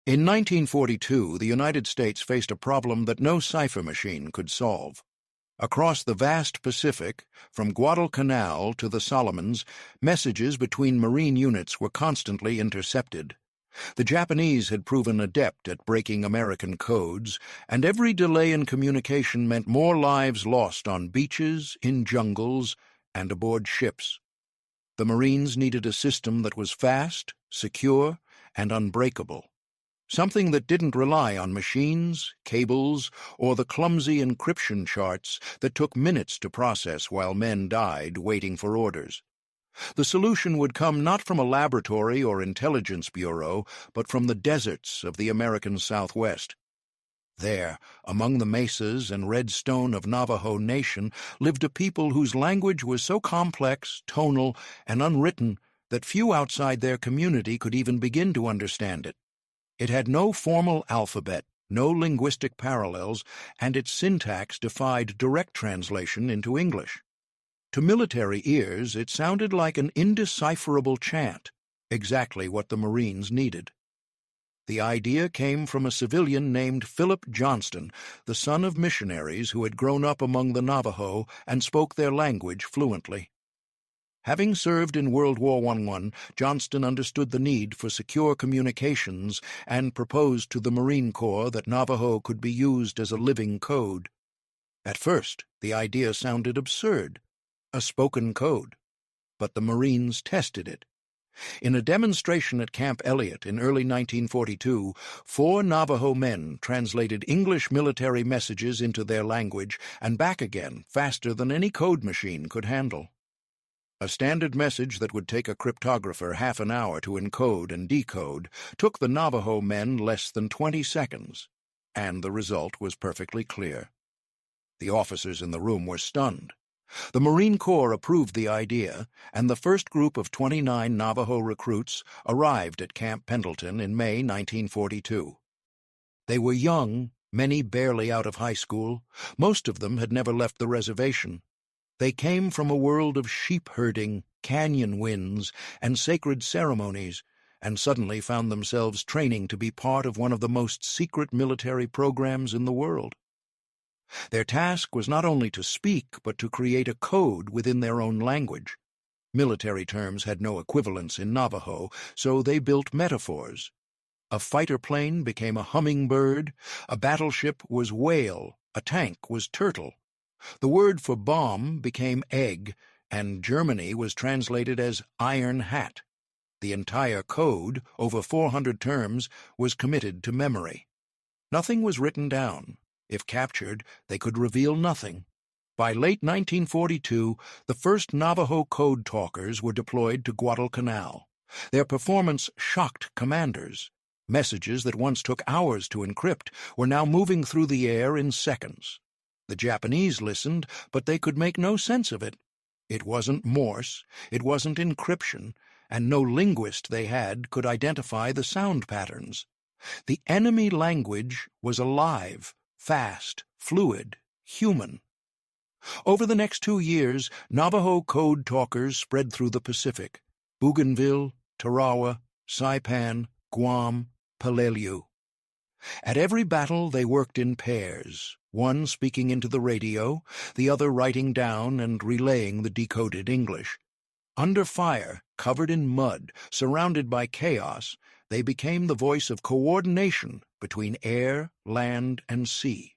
In 1942, the United States faced a problem that no cipher machine could solve. Across the vast Pacific, from Guadalcanal to the Solomons, messages between Marine units were constantly intercepted. The Japanese had proven adept at breaking American codes, and every delay in communication meant more lives lost on beaches, in jungles, and aboard ships. The Marines needed a system that was fast, secure, and unbreakable. Something that didn't rely on machines, cables, or the clumsy encryption charts that took minutes to process while men died waiting for orders. The solution would come not from a laboratory or intelligence bureau, but from the deserts of the American Southwest. There, among the mesas and red stone of Navajo Nation, lived a people whose language was so complex, tonal, and unwritten that few outside their community could even begin to understand it. It had no formal alphabet, no linguistic parallels, and its syntax defied direct translation into English. To military ears, it sounded like an indecipherable chant, exactly what the Marines needed. The idea came from a civilian named Philip Johnston, the son of missionaries who had grown up among the Navajo and spoke their language fluently. Having served in World War I, Johnston understood the need for secure communications and proposed to the Marine Corps that Navajo could be used as a living code. At first, the idea sounded absurd, a spoken code, but the Marines tested it. In a demonstration at Camp Elliott in early 1942, 4 Navajo men translated English military messages into their language and back again faster than any code machine could handle. A standard message that would take a cryptographer half an hour to encode and decode took the Navajo men less than 20 seconds, and the result was perfectly clear. The officers in the room were stunned. The Marine Corps approved the idea, and the first group of 29 Navajo recruits arrived at Camp Pendleton in May 1942. They were young, many barely out of high school. Most of them had never left the reservation. They came from a world of sheep herding, canyon winds, and sacred ceremonies, and suddenly found themselves training to be part of one of the most secret military programs in the world. Their task was not only to speak, but to create a code within their own language. Military terms had no equivalence in Navajo, so they built metaphors. A fighter plane became a hummingbird, a battleship was whale, a tank was turtle. The word for bomb became egg, and Germany was translated as iron hat. The entire code, over 400 terms, was committed to memory. Nothing was written down. If captured, they could reveal nothing. By late 1942, the first Navajo Code Talkers were deployed to Guadalcanal. Their performance shocked commanders. Messages that once took hours to encrypt were now moving through the air in seconds. The Japanese listened, but they could make no sense of it. It wasn't Morse, it wasn't encryption, and no linguist they had could identify the sound patterns. The enemy language was alive, fast, fluid, human. Over the next 2 years, Navajo Code Talkers spread through the Pacific: Bougainville, Tarawa, Saipan, Guam, Peleliu. At every battle they worked in pairs, one speaking into the radio, the other writing down and relaying the decoded English. Under fire, covered in mud, surrounded by chaos, they became the voice of coordination between air, land, and sea.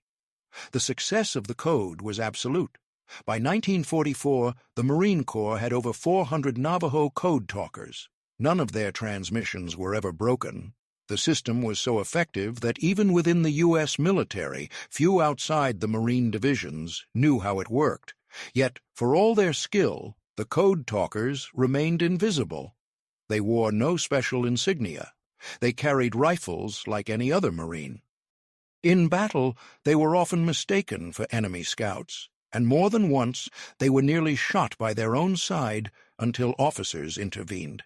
The success of the code was absolute. By 1944, the Marine Corps had over 400 Navajo Code Talkers. None of their transmissions were ever broken. The system was so effective that even within the U.S. military, few outside the Marine divisions knew how it worked. Yet, for all their skill, the Code Talkers remained invisible. They wore no special insignia. They carried rifles like any other Marine. In battle, they were often mistaken for enemy scouts, and more than once they were nearly shot by their own side until officers intervened.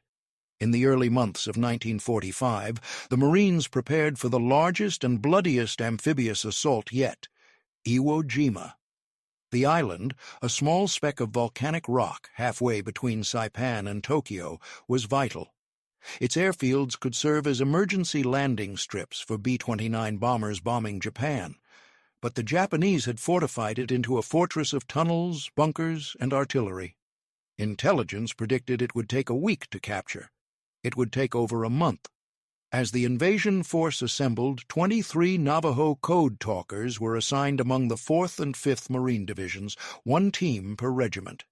In the early months of 1945, the Marines prepared for the largest and bloodiest amphibious assault yet, Iwo Jima. The island, a small speck of volcanic rock halfway between Saipan and Tokyo, was vital. Its airfields could serve as emergency landing strips for B-29 bombers bombing Japan, but the Japanese had fortified it into a fortress of tunnels, bunkers, and artillery. Intelligence predicted it would take a week to capture. It would take over a month. As the invasion force assembled, 23 Navajo Code Talkers were assigned among the 4th and 5th Marine Divisions, one team per regiment.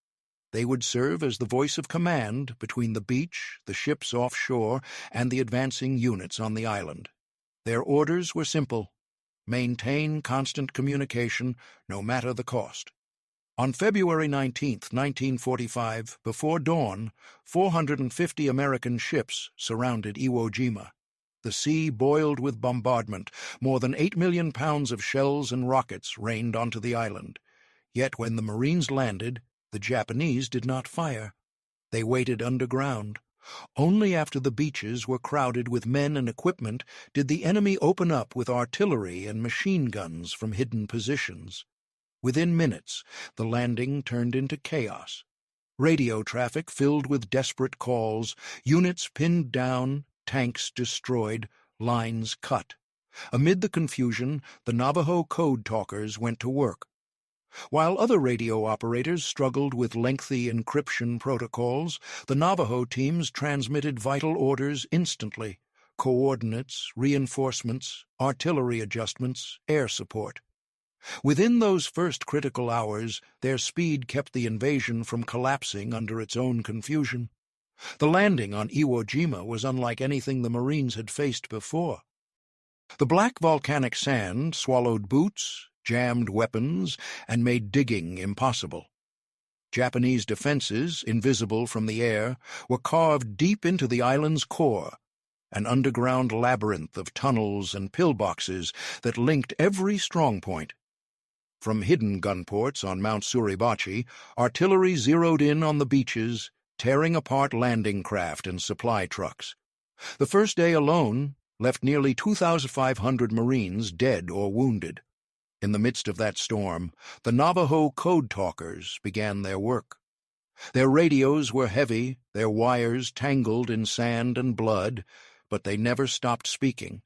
They would serve as the voice of command between the beach, the ships offshore, and the advancing units on the island. Their orders were simple: maintain constant communication, no matter the cost. On February 19, 1945, before dawn, 450 American ships surrounded Iwo Jima. The sea boiled with bombardment. More than 8 million pounds of shells and rockets rained onto the island. Yet when the Marines landed, the Japanese did not fire. They waited underground. Only after the beaches were crowded with men and equipment did the enemy open up with artillery and machine guns from hidden positions. Within minutes, the landing turned into chaos. Radio traffic filled with desperate calls, units pinned down, tanks destroyed, lines cut. Amid the confusion, the Navajo Code Talkers went to work. While other radio operators struggled with lengthy encryption protocols, the Navajo teams transmitted vital orders instantly: coordinates, reinforcements, artillery adjustments, air support. Within those first critical hours, their speed kept the invasion from collapsing under its own confusion. The landing on Iwo Jima was unlike anything the Marines had faced before. The black volcanic sand swallowed boots, jammed weapons, and made digging impossible. Japanese defenses, invisible from the air, were carved deep into the island's core, an underground labyrinth of tunnels and pillboxes that linked every strong point. From hidden gunports on Mount Suribachi, artillery zeroed in on the beaches, tearing apart landing craft and supply trucks. The first day alone left nearly 2,500 Marines dead or wounded. In the midst of that storm, the Navajo Code Talkers began their work. Their radios were heavy, their wires tangled in sand and blood, but they never stopped speaking.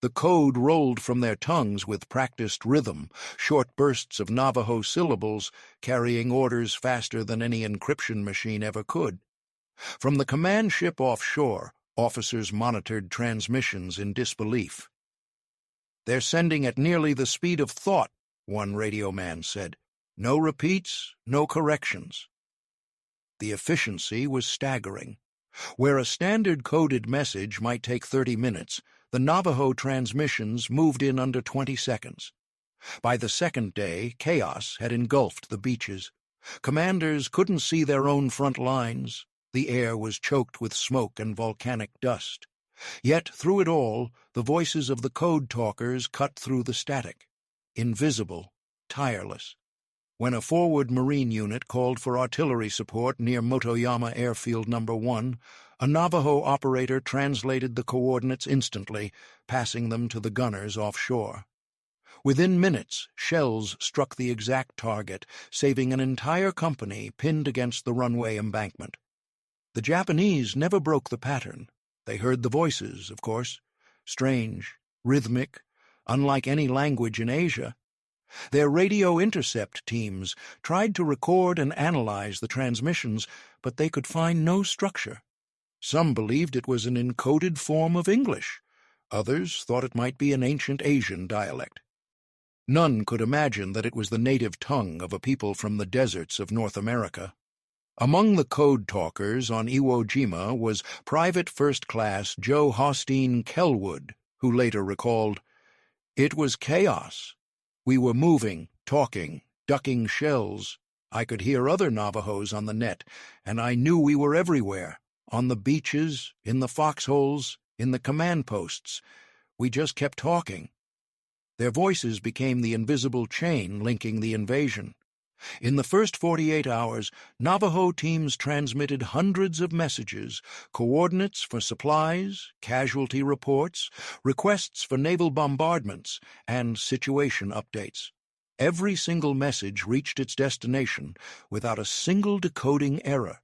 The code rolled from their tongues with practiced rhythm, short bursts of Navajo syllables carrying orders faster than any encryption machine ever could. From the command ship offshore, officers monitored transmissions in disbelief. "They're sending at nearly the speed of thought," one radio man said. "No repeats, no corrections." The efficiency was staggering. Where a standard coded message might take 30 minutes, the Navajo transmissions moved in under 20 seconds. By the second day, chaos had engulfed the beaches. Commanders couldn't see their own front lines. The air was choked with smoke and volcanic dust. Yet, through it all, the voices of the Code Talkers cut through the static. Invisible, tireless. When a forward Marine unit called for artillery support near Motoyama Airfield No. 1, a Navajo operator translated the coordinates instantly, passing them to the gunners offshore. Within minutes, shells struck the exact target, saving an entire company pinned against the runway embankment. The Japanese never broke the pattern. They heard the voices, of course, strange, rhythmic, unlike any language in Asia. Their radio intercept teams tried to record and analyze the transmissions, but they could find no structure. Some believed it was an encoded form of English. Others thought it might be an ancient Asian dialect. None could imagine that it was the native tongue of a people from the deserts of North America. Among the Code Talkers on Iwo Jima was Private First Class Joe Hostine Kelwood, who later recalled, "It was chaos. We were moving, talking, ducking shells. I could hear other Navajos on the net, and I knew we were everywhere, on the beaches, in the foxholes, in the command posts. We just kept talking." Their voices became the invisible chain linking the invasion. In the first 48 hours, Navajo teams transmitted hundreds of messages, coordinates for supplies, casualty reports, requests for naval bombardments, and situation updates. Every single message reached its destination without a single decoding error.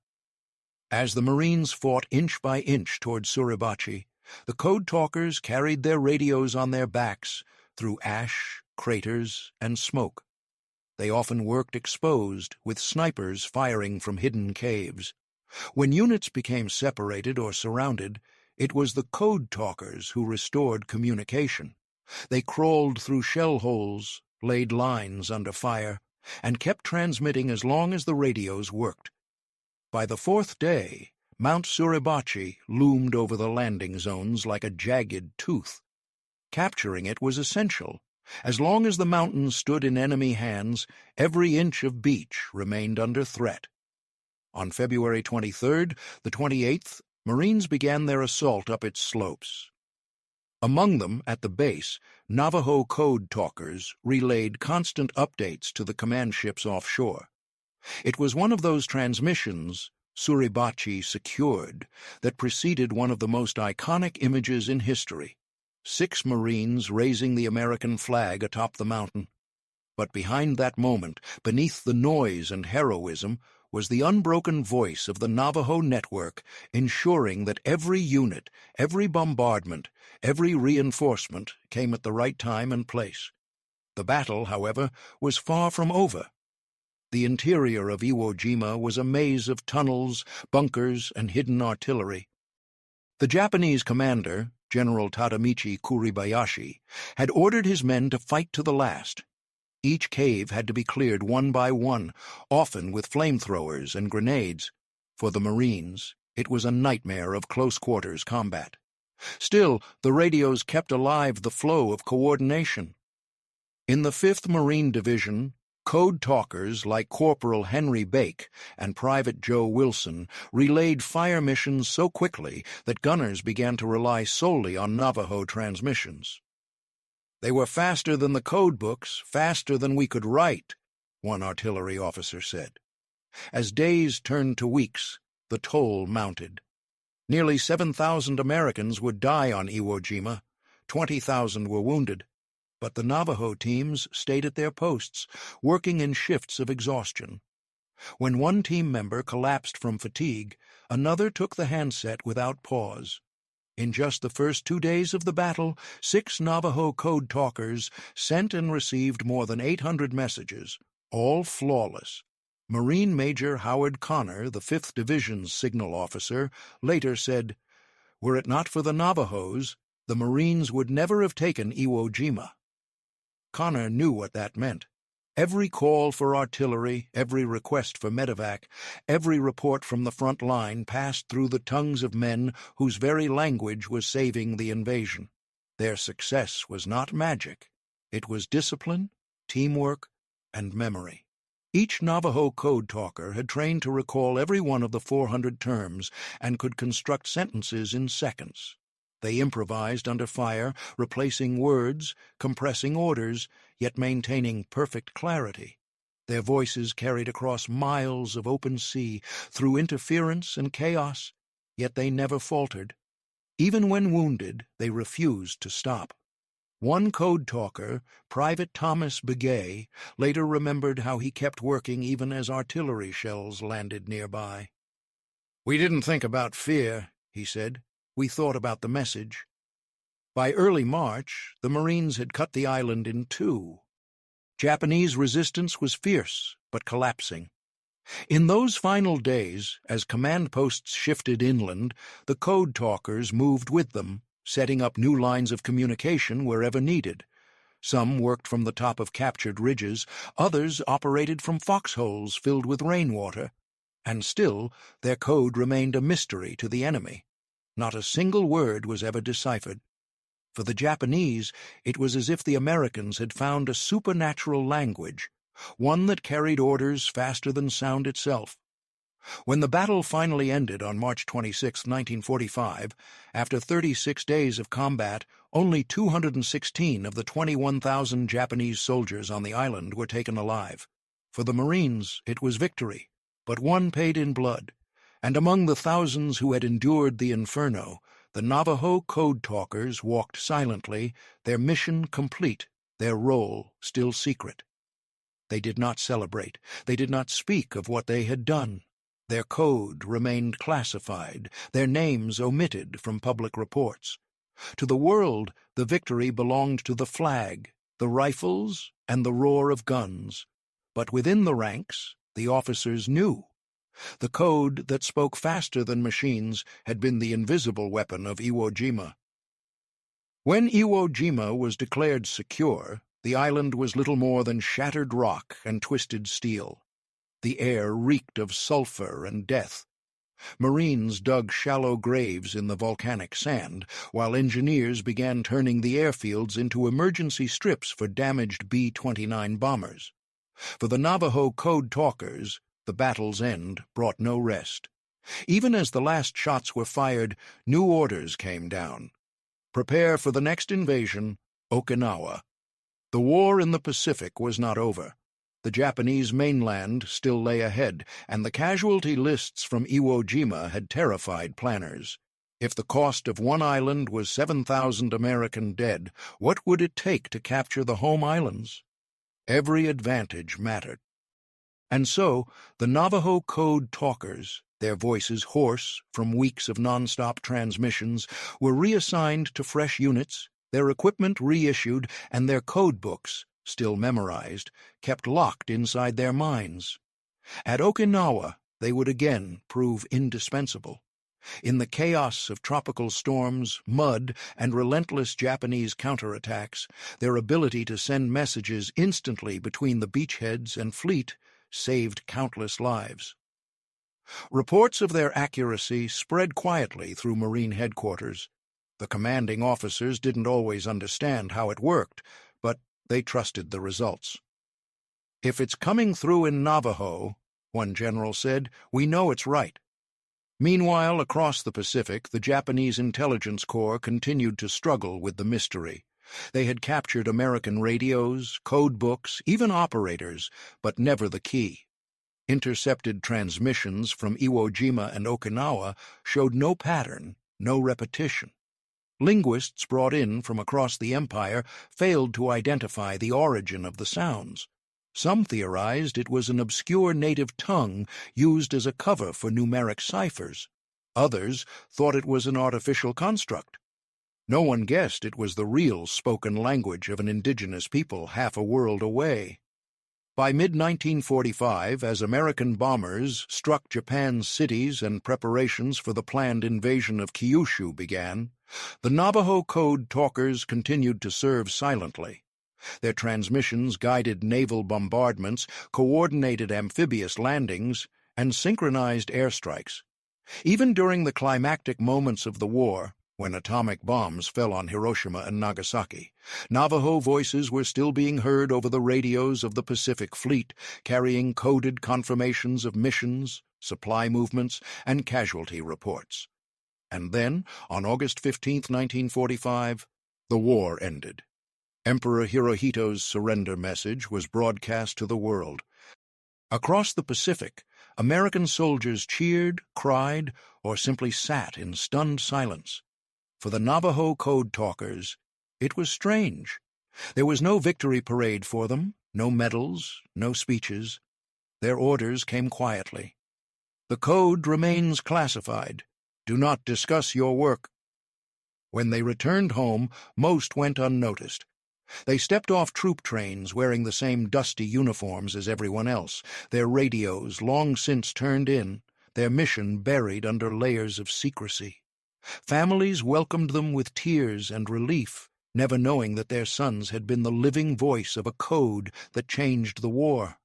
As the Marines fought inch by inch toward Suribachi, the Code Talkers carried their radios on their backs through ash, craters, and smoke. They often worked exposed, with snipers firing from hidden caves. When units became separated or surrounded, it was the Code Talkers who restored communication. They crawled through shell holes, laid lines under fire, and kept transmitting as long as the radios worked. By the fourth day, Mount Suribachi loomed over the landing zones like a jagged tooth. Capturing it was essential. As long as the mountains stood in enemy hands, every inch of beach remained under threat. On February 23rd, the 28th, Marines began their assault up its slopes. Among them, at the base, Navajo Code Talkers relayed constant updates to the command ships offshore. It was one of those transmissions, Suribachi secured, that preceded one of the most iconic images in history: 6 Marines raising the American flag atop the mountain. But behind that moment, beneath the noise and heroism, was the unbroken voice of the Navajo network, ensuring that every unit, every bombardment, every reinforcement came at the right time and place. The battle, however, was far from over. The interior of Iwo Jima was a maze of tunnels, bunkers, and hidden artillery. The Japanese commander, General Tadamichi Kuribayashi, had ordered his men to fight to the last. Each cave had to be cleared one by one, often with flamethrowers and grenades. For the Marines, it was a nightmare of close-quarters combat. Still, the radios kept alive the flow of coordination. In the 5th Marine Division, Code Talkers like Corporal Henry Bake and Private Joe Wilson relayed fire missions so quickly that gunners began to rely solely on Navajo transmissions. "They were faster than the code books, faster than we could write," one artillery officer said. As days turned to weeks, the toll mounted. Nearly 7,000 Americans would die on Iwo Jima. 20,000 were wounded. But the Navajo teams stayed at their posts, working in shifts of exhaustion. When one team member collapsed from fatigue, another took the handset without pause. In just the first 2 days of the battle, 6 Navajo Code Talkers sent and received more than 800 messages, all flawless. Marine Major Howard Connor, the 5th Division's signal officer, later said, "Were it not for the Navajos, the Marines would never have taken Iwo Jima." Connor knew what that meant. Every call for artillery, every request for medevac, every report from the front line passed through the tongues of men whose very language was saving the invasion. Their success was not magic. It was discipline, teamwork, and memory. Each Navajo Code Talker had trained to recall every one of the 400 terms and could construct sentences in seconds. They improvised under fire, replacing words, compressing orders, yet maintaining perfect clarity. Their voices carried across miles of open sea, through interference and chaos, yet they never faltered. Even when wounded, they refused to stop. One Code Talker, Private Thomas Begay, later remembered how he kept working even as artillery shells landed nearby. "We didn't think about fear," he said. "We thought about the message." By early March, the Marines had cut the island in 2. Japanese resistance was fierce, but collapsing. In those final days, as command posts shifted inland, the Code Talkers moved with them, setting up new lines of communication wherever needed. Some worked from the top of captured ridges, others operated from foxholes filled with rainwater. And still, their code remained a mystery to the enemy. Not a single word was ever deciphered. For the Japanese, it was as if the Americans had found a supernatural language, one that carried orders faster than sound itself. When the battle finally ended on March 26, 1945, after 36 days of combat, only 216 of the 21,000 Japanese soldiers on the island were taken alive. For the Marines, it was victory, but one paid in blood. And among the thousands who had endured the inferno, the Navajo Code Talkers walked silently, their mission complete, their role still secret. They did not celebrate. They did not speak of what they had done. Their code remained classified, their names omitted from public reports. To the world, the victory belonged to the flag, the rifles, and the roar of guns. But within the ranks, the officers knew. The code that spoke faster than machines had been the invisible weapon of Iwo Jima. When Iwo Jima was declared secure, the island was little more than shattered rock and twisted steel. The air reeked of sulfur and death. Marines dug shallow graves in the volcanic sand, while engineers began turning the airfields into emergency strips for damaged B-29 bombers. For the Navajo Code Talkers, the battle's end brought no rest. Even as the last shots were fired, new orders came down. Prepare for the next invasion, Okinawa. The war in the Pacific was not over. The Japanese mainland still lay ahead, and the casualty lists from Iwo Jima had terrified planners. If the cost of one island was 7,000 American dead, what would it take to capture the home islands? Every advantage mattered. And so, the Navajo Code Talkers, their voices hoarse from weeks of non-stop transmissions, were reassigned to fresh units, their equipment reissued, and their code books, still memorized, kept locked inside their minds. At Okinawa, they would again prove indispensable. In the chaos of tropical storms, mud, and relentless Japanese counterattacks, their ability to send messages instantly between the beachheads and fleet saved countless lives. Reports of their accuracy spread quietly through Marine headquarters. The commanding officers didn't always understand how it worked, but they trusted the results. "If it's coming through in Navajo," one general said, "we know it's right." Meanwhile, across the Pacific, the Japanese intelligence corps continued to struggle with the mystery. They had captured American radios, code books, even operators, but never the key. Intercepted transmissions from Iwo Jima and Okinawa showed no pattern, no repetition. Linguists brought in from across the empire failed to identify the origin of the sounds. Some theorized it was an obscure native tongue used as a cover for numeric ciphers. Others thought it was an artificial construct. No one guessed it was the real spoken language of an indigenous people half a world away. By mid-1945, as American bombers struck Japan's cities and preparations for the planned invasion of Kyushu began, the Navajo Code Talkers continued to serve silently. Their transmissions guided naval bombardments, coordinated amphibious landings, and synchronized airstrikes. Even during the climactic moments of the war, when atomic bombs fell on Hiroshima and Nagasaki, Navajo voices were still being heard over the radios of the Pacific Fleet, carrying coded confirmations of missions, supply movements, and casualty reports. And then, on August 15, 1945, the war ended. Emperor Hirohito's surrender message was broadcast to the world. Across the Pacific, American soldiers cheered, cried, or simply sat in stunned silence. For the Navajo Code Talkers, it was strange. There was no victory parade for them, no medals, no speeches. Their orders came quietly. "The code remains classified. Do not discuss your work." When they returned home, most went unnoticed. They stepped off troop trains wearing the same dusty uniforms as everyone else, their radios long since turned in, their mission buried under layers of secrecy. Families welcomed them with tears and relief, never knowing that their sons had been the living voice of a code that changed the war.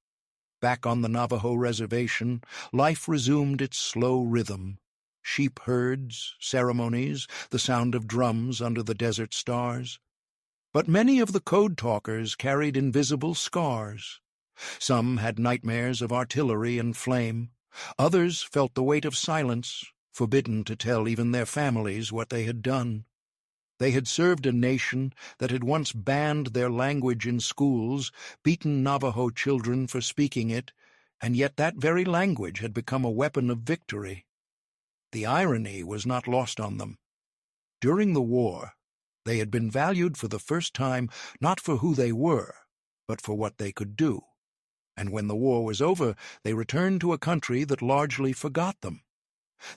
Back on the Navajo reservation, life resumed its slow rhythm. Sheep herds, ceremonies, the sound of drums under the desert stars. But many of the code talkers carried invisible scars. Some had nightmares of artillery and flame. Others felt the weight of silence, forbidden to tell even their families what they had done. They had served a nation that had once banned their language in schools, beaten Navajo children for speaking it, and yet that very language had become a weapon of victory. The irony was not lost on them. During the war, they had been valued for the first time not for who they were, but for what they could do. and when the war was over, they returned to a country that largely forgot them.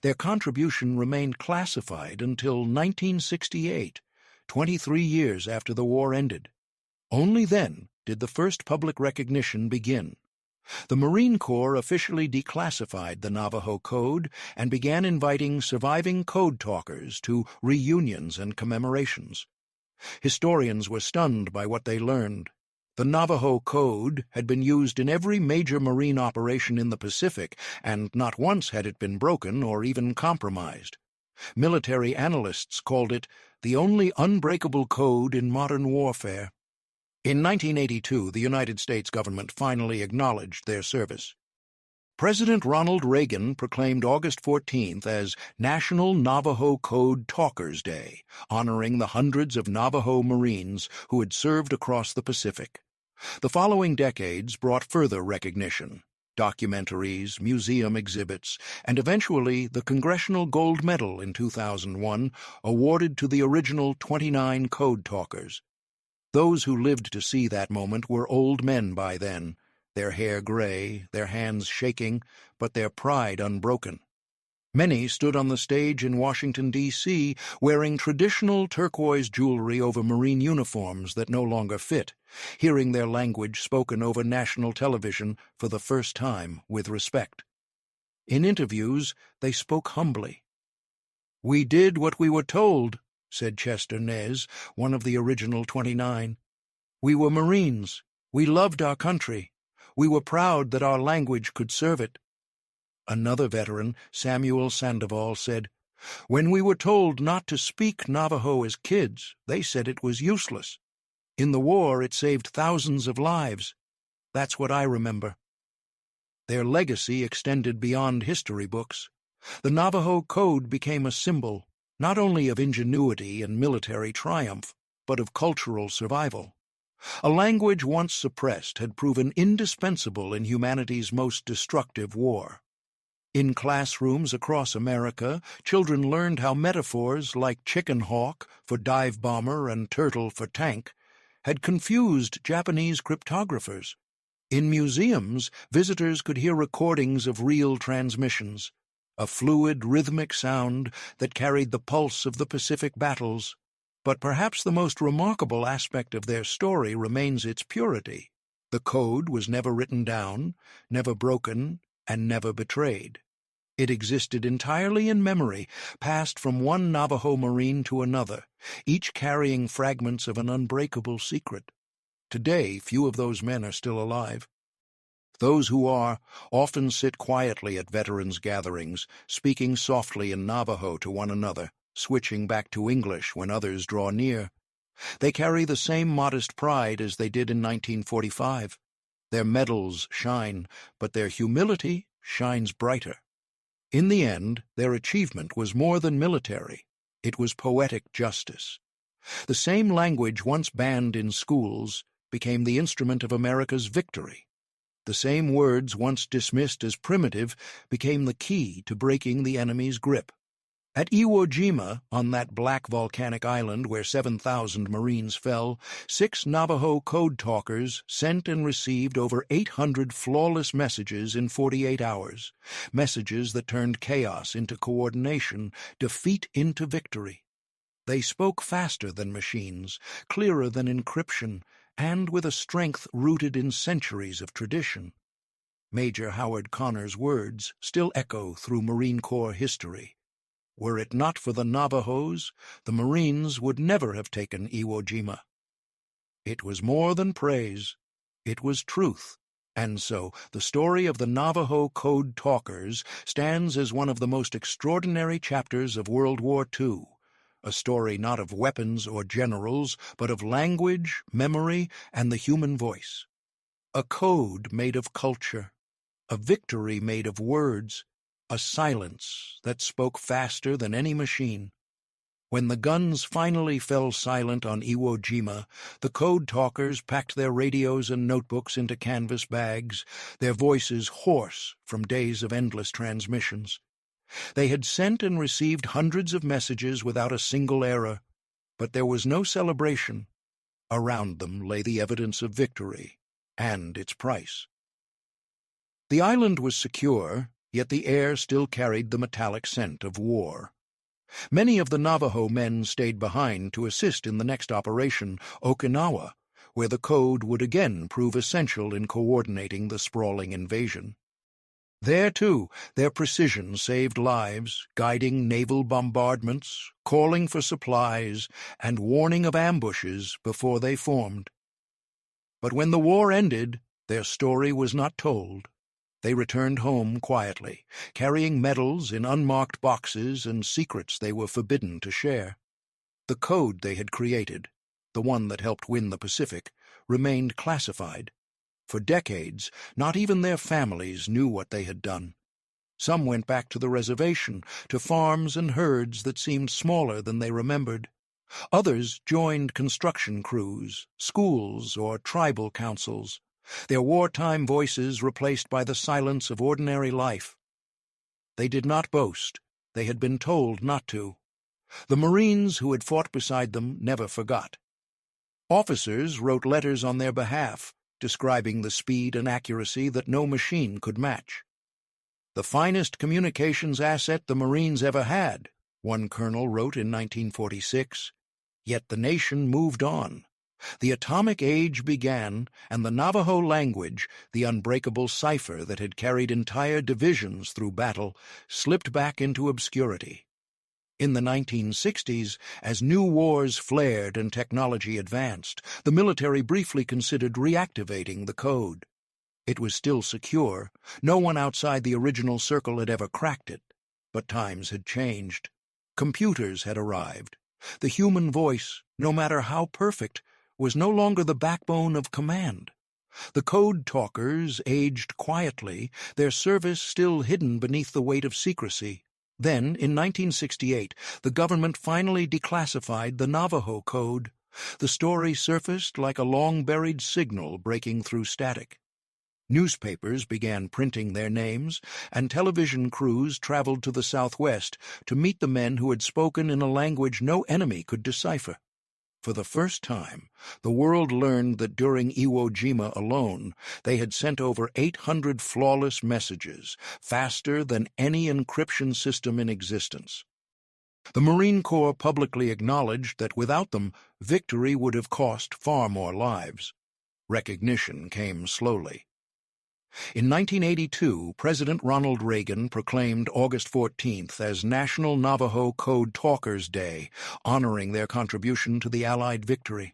Their contribution remained classified until 1968, 23 years after the war ended. Only then did the first public recognition begin. The Marine Corps officially declassified the Navajo Code and began inviting surviving code talkers to reunions and commemorations. Historians were stunned by what they learned. The Navajo Code had been used in every major Marine operation in the Pacific, and not once had it been broken or even compromised. Military analysts called it the only unbreakable code in modern warfare. In 1982, the United States government finally acknowledged their service. President Ronald Reagan proclaimed August 14th as National Navajo Code Talkers Day, honoring the hundreds of Navajo Marines who had served across the Pacific. The following decades brought further recognition: documentaries, museum exhibits, and eventually the Congressional Gold Medal in 2001, awarded to the original 29 Code Talkers. Those who lived to see that moment were old men by then, their hair gray, their hands shaking, but their pride unbroken. Many stood on the stage in Washington, D.C., wearing traditional turquoise jewelry over Marine uniforms that no longer fit, hearing their language spoken over national television for the first time with respect. In interviews, they spoke humbly. "We did what we were told," said Chester Nez, one of the original 29. "We were Marines. We loved our country. We were proud that our language could serve it." Another veteran, Samuel Sandoval, said, "When we were told not to speak Navajo as kids, they said it was useless. In the war, it saved thousands of lives. That's what I remember." Their legacy extended beyond history books. The Navajo Code became a symbol, not only of ingenuity and military triumph, but of cultural survival. A language once suppressed had proven indispensable in humanity's most destructive war. In classrooms across America, children learned how metaphors like chicken hawk for dive bomber and turtle for tank had confused Japanese cryptographers. In museums, visitors could hear recordings of real transmissions, a fluid, rhythmic sound that carried the pulse of the Pacific battles. But perhaps the most remarkable aspect of their story remains its purity. The code was never written down, never broken, and never betrayed. It existed entirely in memory, passed from one Navajo Marine to another, each carrying fragments of an unbreakable secret. Today, few of those men are still alive. Those who are often sit quietly at veterans' gatherings, speaking softly in Navajo to one another, switching back to English when others draw near. They carry the same modest pride as they did in 1945. Their medals shine, but their humility shines brighter. In the end, their achievement was more than military. It was poetic justice. The same language once banned in schools became the instrument of America's victory. The same words once dismissed as primitive became the key to breaking the enemy's grip. At Iwo Jima, on that black volcanic island where 7,000 Marines fell, 6 Navajo Code Talkers sent and received over 800 flawless messages in 48 hours, messages that turned chaos into coordination, defeat into victory. They spoke faster than machines, clearer than encryption, and with a strength rooted in centuries of tradition. Major Howard Connor's words still echo through Marine Corps history. Were it not for the Navajos, the Marines would never have taken Iwo Jima. It was more than praise. It was truth. And so, the story of the Navajo Code Talkers stands as one of the most extraordinary chapters of World War II, a story not of weapons or generals, but of language, memory, and the human voice. A code made of culture, a victory made of words, a silence that spoke faster than any machine. When the guns finally fell silent on Iwo Jima, the Code Talkers packed their radios and notebooks into canvas bags, their voices hoarse from days of endless transmissions. They had sent and received hundreds of messages without a single error, but there was no celebration. Around them lay the evidence of victory and its price. The island was secure, yet the air still carried the metallic scent of war. Many of the Navajo men stayed behind to assist in the next operation, Okinawa, where the code would again prove essential in coordinating the sprawling invasion. There, too, their precision saved lives, guiding naval bombardments, calling for supplies, and warning of ambushes before they formed. But when the war ended, their story was not told. They returned home quietly, carrying medals in unmarked boxes and secrets they were forbidden to share. The code they had created, the one that helped win the Pacific, remained classified. For decades, not even their families knew what they had done. Some went back to the reservation, to farms and herds that seemed smaller than they remembered. Others joined construction crews, schools, or tribal councils, their wartime voices replaced by the silence of ordinary life. They did not boast. They had been told not to. The Marines who had fought beside them never forgot. Officers wrote letters on their behalf, describing the speed and accuracy that no machine could match. "The finest communications asset the Marines ever had," one colonel wrote in 1946. Yet the nation moved on. The atomic age began, and the Navajo language, the unbreakable cipher that had carried entire divisions through battle, slipped back into obscurity. In the 1960s, as new wars flared and technology advanced, the military briefly considered reactivating the code. It was still secure. No one outside the original circle had ever cracked it. But times had changed. Computers had arrived. The human voice, no matter how perfect, was no longer the backbone of command. The code talkers aged quietly, their service still hidden beneath the weight of secrecy. Then, in 1968, the government finally declassified the Navajo Code. The story surfaced like a long-buried signal breaking through static. Newspapers began printing their names, and television crews traveled to the Southwest to meet the men who had spoken in a language no enemy could decipher. For the first time, the world learned that during Iwo Jima alone, they had sent over 800 flawless messages, faster than any encryption system in existence. The Marine Corps publicly acknowledged that without them, victory would have cost far more lives. Recognition came slowly. In 1982, President Ronald Reagan proclaimed August 14th as National Navajo Code Talkers Day, honoring their contribution to the Allied victory.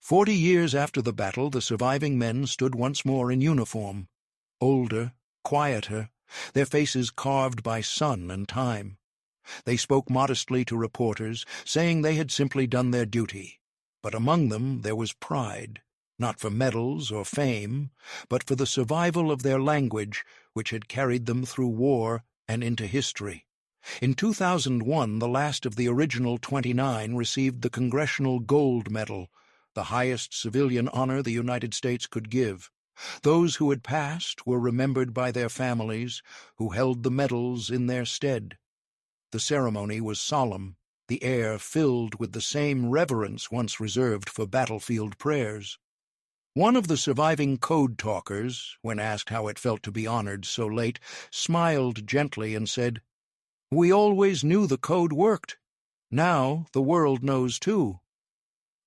40 years after the battle, the surviving men stood once more in uniform, older, quieter, their faces carved by sun and time. They spoke modestly to reporters, saying they had simply done their duty. But among them there was pride. Not for medals or fame, but for the survival of their language, which had carried them through war and into history. In 2001, the last of the original 29 received the Congressional Gold Medal, the highest civilian honor the United States could give. Those who had passed were remembered by their families, who held the medals in their stead. The ceremony was solemn, the air filled with the same reverence once reserved for battlefield prayers. One of the surviving code talkers, when asked how it felt to be honored so late, smiled gently and said, "We always knew the code worked. Now the world knows too."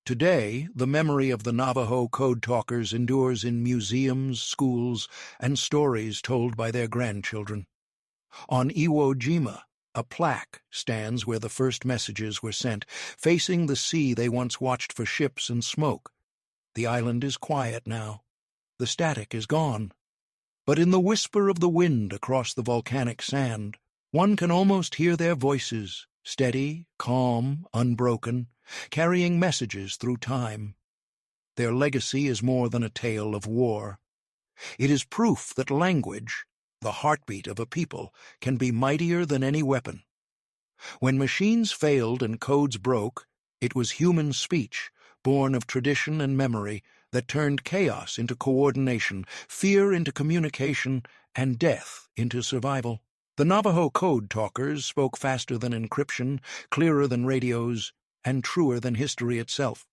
Today, the memory of the Navajo Code Talkers endures in museums, schools, and stories told by their grandchildren. On Iwo Jima, a plaque stands where the first messages were sent, facing the sea they once watched for ships and smoke. The island is quiet now. The static is gone. But in the whisper of the wind across the volcanic sand, one can almost hear their voices, steady, calm, unbroken, carrying messages through time. Their legacy is more than a tale of war. It is proof that language, the heartbeat of a people, can be mightier than any weapon. When machines failed and codes broke, it was human speech, born of tradition and memory, that turned chaos into coordination, fear into communication, and death into survival. The Navajo Code Talkers spoke faster than encryption, clearer than radios, and truer than history itself.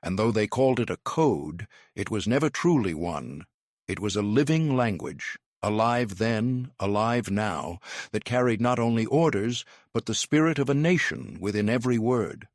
And though they called it a code, it was never truly one. It was a living language, alive then, alive now, that carried not only orders, but the spirit of a nation within every word.